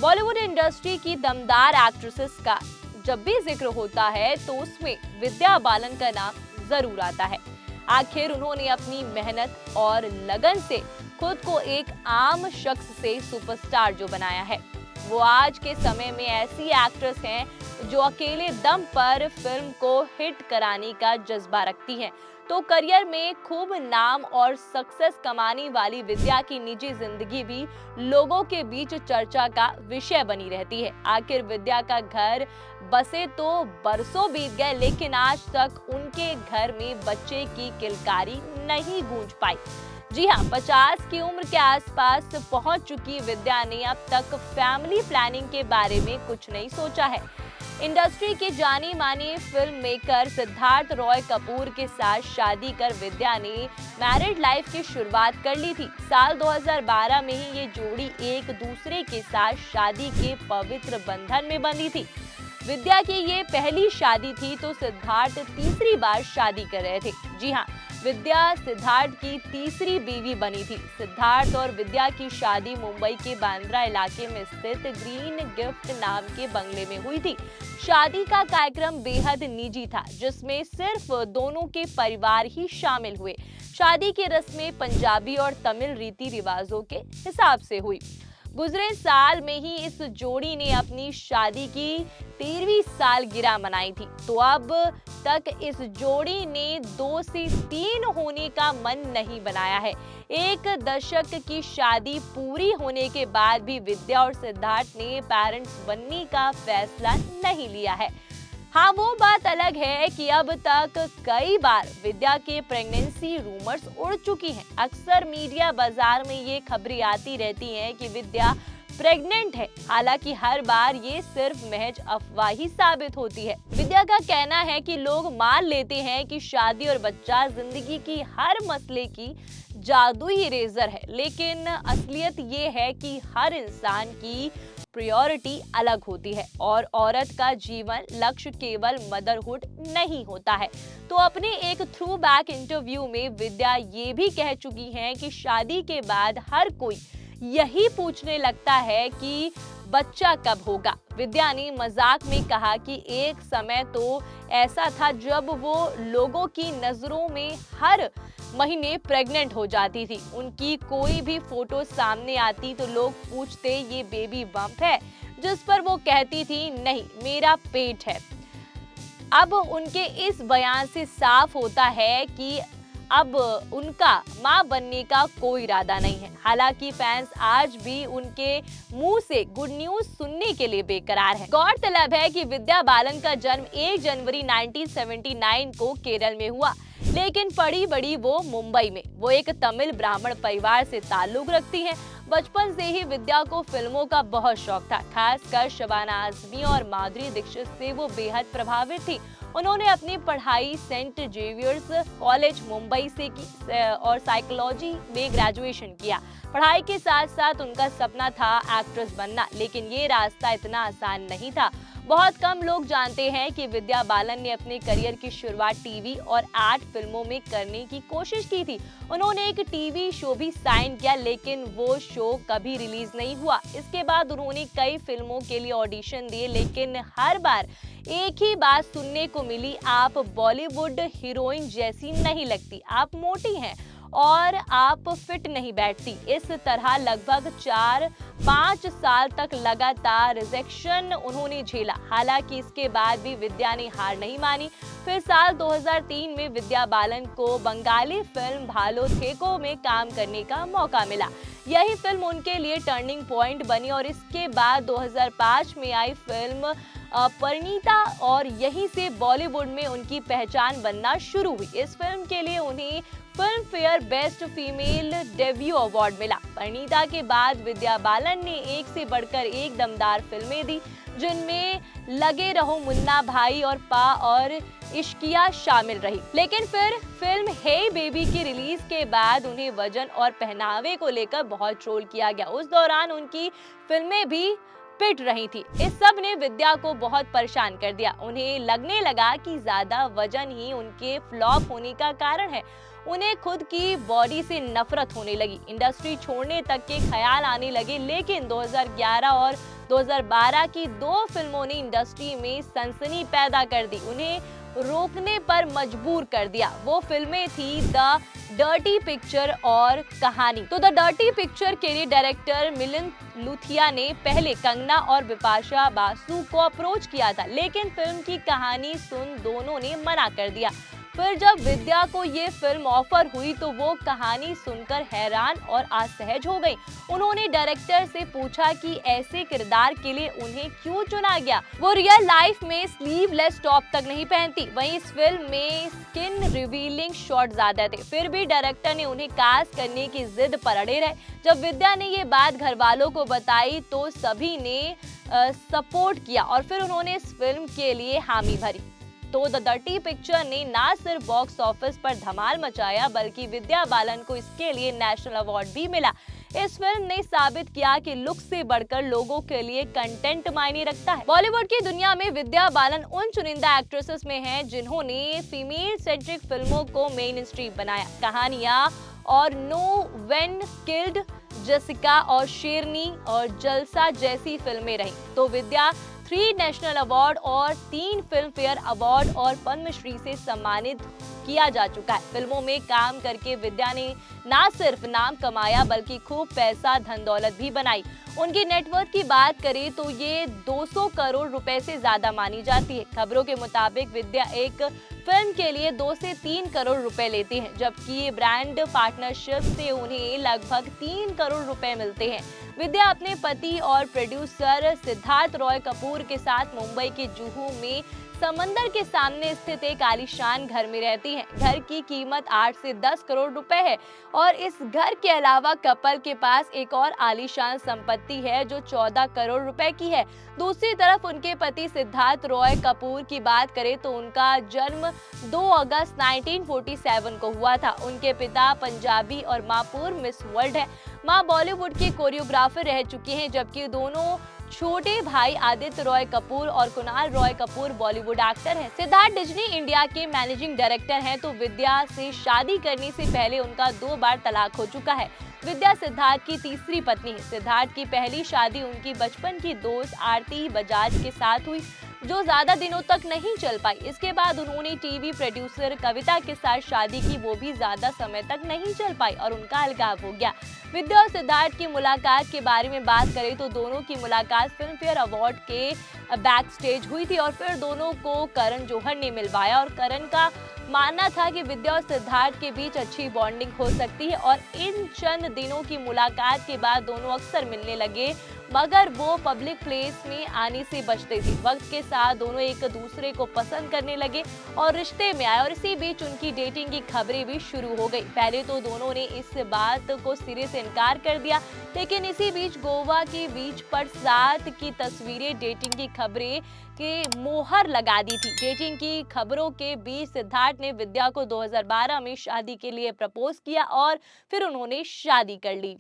Bollywood industry की दमदार actresses का जब भी जिक्र होता है तो उसमें विद्या बालन का नाम जरूर आता है। आखिर उन्होंने अपनी मेहनत और लगन से खुद को एक आम शख्स से सुपरस्टार जो बनाया है, वो आज के समय में ऐसी एक्ट्रेस हैं जो अकेले दम पर फिल्म को हिट कराने का जज्बा रखती हैं। तो करियर में खूब नाम और सक्सेस कमाने वाली विद्या की निजी जिंदगी भी लोगों के बीच चर्चा का विषय बनी रहती है। आखिर विद्या का घर बसे तो बरसों बीत गए, लेकिन आज तक उनके घर में बच्चे की किलकारी नहीं गूंज पाई। जी हाँ, 50 की उम्र के आसपास पहुंच चुकी विद्या ने अब तक फैमिली प्लानिंग के बारे में कुछ नहीं सोचा है। इंडस्ट्री के जानी मानी फिल्म मेकर सिद्धार्थ रॉय कपूर के साथ शादी कर विद्या ने मैरिड लाइफ की शुरुआत कर ली थी। साल 2012 में ही ये जोड़ी एक दूसरे के साथ शादी के पवित्र बंधन में बंधी थी। विद्या की ये पहली शादी थी तो सिद्धार्थ तीसरी बार शादी कर रहे थे। जी हाँ, विद्या सिद्धार्थ की तीसरी बीवी बनी थी। सिद्धार्थ और विद्या की शादी मुंबई के बांद्रा इलाके में स्थित ग्रीन गिफ्ट नाम के बंगले में हुई थी। शादी का कार्यक्रम बेहद निजी था, जिसमें सिर्फ दोनों के परिवार ही शामिल हुए। शादी की रस्में पंजाबी और तमिल रीति रिवाजों के हिसाब से हुई। गुजरे साल में ही इस जोड़ी ने अपनी शादी की 13वीं सालगिरह मनाई थी। तो अब तक इस जोड़ी ने 2 से 3 होने का मन नहीं बनाया है। एक दशक की शादी पूरी होने के बाद भी विद्या और सिद्धार्थ ने पेरेंट्स बनने का फैसला नहीं लिया है। हाँ, वो बात अलग है कि अब तक कई बार विद्या के प्रेगनेंसी रूमर्स उड़ चुकी हैं। अक्सर मीडिया बाजार में ये खबरें आती रहती हैं कि विद्या प्रेग्नेंट है। हालांकि हर बार ये सिर्फ महज अफवाह ही साबित होती है। विद्या का कहना है कि लोग मान लेते हैं कि शादी और बच्चा जिंदगी की हर मसले की जादुई इरेजर है, लेकिन असलियत ये है कि हर इंसान की प्रायोरिटी अलग होती है और औरत का जीवन लक्ष्य केवल मदरहुड नहीं होता है। तो अपने एक थ्रू बैक इंटरव्यू में विद्या ये भी कह चुकी हैं कि शादी के बाद हर कोई यही पूछने लगता है कि बच्चा कब होगा। विद्या ने मजाक में कहा कि एक समय तो ऐसा था जब वो लोगों की नजरों में हर महीने प्रेग्नेंट हो जाती थी। उनकी कोई भी फोटो सामने आती तो लोग पूछते ये बेबी बम्प है, जिस पर वो कहती थी नहीं, मेरा पेट है। अब उनके इस बयान से साफ होता है कि अब उनका मां बनने का कोई इरादा नहीं है। हालांकि फैंस आज भी उनके मुंह से गुड न्यूज सुनने के लिए बेकरार हैं। गौरतलब है कि विद्या बालन का जन्म 1 जनवरी 1979 को केरल में हुआ, लेकिन पड़ी बड़ी वो मुंबई में। वो एक तमिल ब्राह्मण परिवार से ताल्लुक रखती हैं। बचपन से ही विद्या को फिल्मों का बहुत शौक था। खासकर शबाना आजमी और माधुरी दीक्षित से वो बेहद प्रभावित थी। उन्होंने अपनी पढ़ाई सेंट जेवियर्स कॉलेज मुंबई से की और साइकोलॉजी में ग्रेजुएशन किया। पढ़ाई के साथ साथ उनका सपना था एक्ट्रेस बनना, लेकिन ये रास्ता इतना आसान नहीं था। बहुत कम लोग जानते हैं कि विद्या बालन ने अपने करियर की शुरुआत टीवी और 8 फिल्मों में करने की कोशिश की थी। उन्होंने एक टीवी शो भी साइन किया, लेकिन वो शो कभी रिलीज नहीं हुआ। इसके बाद उन्होंने कई फिल्मों के लिए ऑडिशन दिए, लेकिन हर बार एक ही बात सुनने को मिली, आप बॉलीवुड हीरोइन जैसी नहीं लगती, आप मोटी हैं और आप फिट नहीं बैठती। इस तरह लगभग 4-5 साल तक लगातार रिजेक्शन उन्होंने झेला। हालांकि इसके बाद भी विद्या ने हार नहीं मानी। फिर साल 2003 में विद्या बालन को बंगाली फिल्म भालो थेको में काम करने का मौका मिला। यही फिल्म उनके लिए टर्निंग पॉइंट बनी और इसके बाद 2005 में आई फिल्म परिणीता और यहीं से बॉलीवुड में उनकी पहचान बनना शुरू हुई। इस फिल्म के लिए उन्हें film fair best female debut award मिला। परिणीता के बाद विद्या बालन ने एक से बढ़कर एक दमदार फिल्में दी, जिनमें लगे रहो, मुन्ना भाई और पा और इश्किया शामिल रही। लेकिन फिर फिल्म हे बेबी की रिलीज के बाद उन्हें वजन और पहनावे को लेकर बहुत ट्रोल किया गया। उस दौरान उनकी फिल्में भी पिट रही थी। इस सब ने विद्या को बहुत परेशान कर दिया। उन्हें लगने लगा कि ज्यादा वजन ही उनके फ्लॉप होने का कारण है। उन्हें खुद की बॉडी से नफरत होने लगी, इंडस्ट्री छोड़ने तक के ख्याल आने लगे। लेकिन 2011 और 2012 की 2 फिल्मों ने इंडस्ट्री में सनसनी पैदा कर दी, उन्हें रोकने पर मजबूर कर दिया। वो फिल्में थी द डर्टी पिक्चर और कहानी। तो द डर्टी पिक्चर के लिए डायरेक्टर मिलिंद लुथिया ने पहले कंगना और बिपाशा बासु को अप्रोच किया था, लेकिन फिल्म की कहानी सुन दोनों ने मना कर दिया। फिर जब विद्या को ये फिल्म ऑफर हुई तो वो कहानी सुनकर हैरान और असहज हो गई। उन्होंने डायरेक्टर से पूछा कि ऐसे किरदार के लिए उन्हें क्यों चुना गया। वो रियल लाइफ में स्लीवलेस टॉप तक नहीं पहनती, वहीं इस फिल्म में स्किन रिवीलिंग शॉट ज्यादा थे। फिर भी डायरेक्टर ने उन्हें कास्ट करने की जिद पर अड़े रहे। जब विद्या ने ये बात घर वालों को बताई तो सभी ने सपोर्ट किया और फिर उन्होंने इस फिल्म के लिए हामी भरी। तो द डर्टी पिक्चर ने ना सिर्फ बॉक्स ऑफिस पर धमाल मचाया, बल्कि विद्या बालन को इसके लिए नेशनल अवार्ड भी मिला। इस फिल्म ने साबित किया कि लुक से बढ़कर लोगों के लिए कंटेंट मायने रखता है। बॉलीवुड की दुनिया में विद्या बालन उन चुनिंदा एक्ट्रेसेस में हैं जिन्होंने फीमेल सेंट्रिक फिल्मों को मेन स्ट्रीम बनाया। कहानियां और नो व्हेन किल्ड जेसिका और शेरनी और जलसा जैसी फिल्में रही। तो विद्या 3 नेशनल अवार्ड और 3 फिल्म फेयर अवार्ड और पद्मश्री से सम्मानित किया जा चुका है। फिल्मों में काम करके विद्या ने ना सिर्फ नाम कमाया बल्कि खूब पैसा धन दौलत भी बनाई। उनकी नेटवर्थ की बात करें तो ये 200 करोड़ रुपए से ज्यादा मानी जाती है। खबरों के मुताबिक विद्या एक फिल्म के लिए 2 से 3 करोड़ रुपए लेती हैं, जबकि ब्रांड पार्टनरशिप से उन्हें लगभग 3 करोड़ रुपए मिलते हैं। विद्या अपने पति और प्रोड्यूसर सिद्धार्थ रॉय कपूर के साथ मुंबई के जुहू में समंदर के सामने स्थित एक आलीशान घर में रहती हैं। घर की कीमत 8 से 10 करोड़ रुपए है और इस घर के अलावा कपल के पास एक और आलीशान संपत्ति है जो 14 करोड़ रुपए की है। दूसरी तरफ उनके पति सिद्धार्थ रॉय कपूर की बात करें तो उनका जन्म 2 अगस्त 1947 को हुआ था। उनके पिता पंजाबी और मां पूर्व मिस वर्ल्ड है। मां बॉलीवुड की कोरियोग्राफर रह चुकी हैं, जबकि दोनों छोटे भाई आदित्य रॉय कपूर और कुणाल रॉय कपूर बॉलीवुड एक्टर हैं। सिद्धार्थ डिज्नी इंडिया के मैनेजिंग डायरेक्टर हैं। तो विद्या से शादी करने से पहले उनका 2 बार तलाक हो चुका है। विद्या सिद्धार्थ की तीसरी पत्नी है। सिद्धार्थ की पहली शादी उनकी बचपन की दोस्त आरती बजाज के साथ हुई, जो ज्यादा दिनों तक नहीं चल पाई। इसके बाद उन्होंने टीवी प्रोड्यूसर कविता के साथ शादी की, वो भी ज्यादा समय तक नहीं चल पाई और उनका अलगाव हो गया। विद्या और सिद्धार्थ की मुलाकात के बारे में बात करें तो दोनों की मुलाकात फिल्म फेयर अवार्ड के बैक स्टेज हुई थी और फिर दोनों को करण जौहर ने मिलवाया और करण का मानना था कि विद्या और सिद्धार्थ के बीच अच्छी बॉन्डिंग हो सकती है और इन चंद दिनों की मुलाकात के बाद दोनों अक्सर मिलने लगे, मगर वो पब्लिक प्लेस में आने से बचते थे। वक्त के साथ दोनों एक दूसरे को पसंद करने लगे और रिश्ते में आए और इसी बीच उनकी डेटिंग की खबरें भी शुरू हो गई। पहले तो दोनों ने इस बात को सिरे से इनकार कर दिया, लेकिन इसी बीच गोवा के बीच पर साथ की तस्वीरें डेटिंग की खबरें के मोहर लगा दी थी। डेटिंग की खबरों के बीच सिद्धार्थ ने विद्या को 2012 में शादी के लिए प्रपोज किया और फिर उन्होंने शादी कर ली।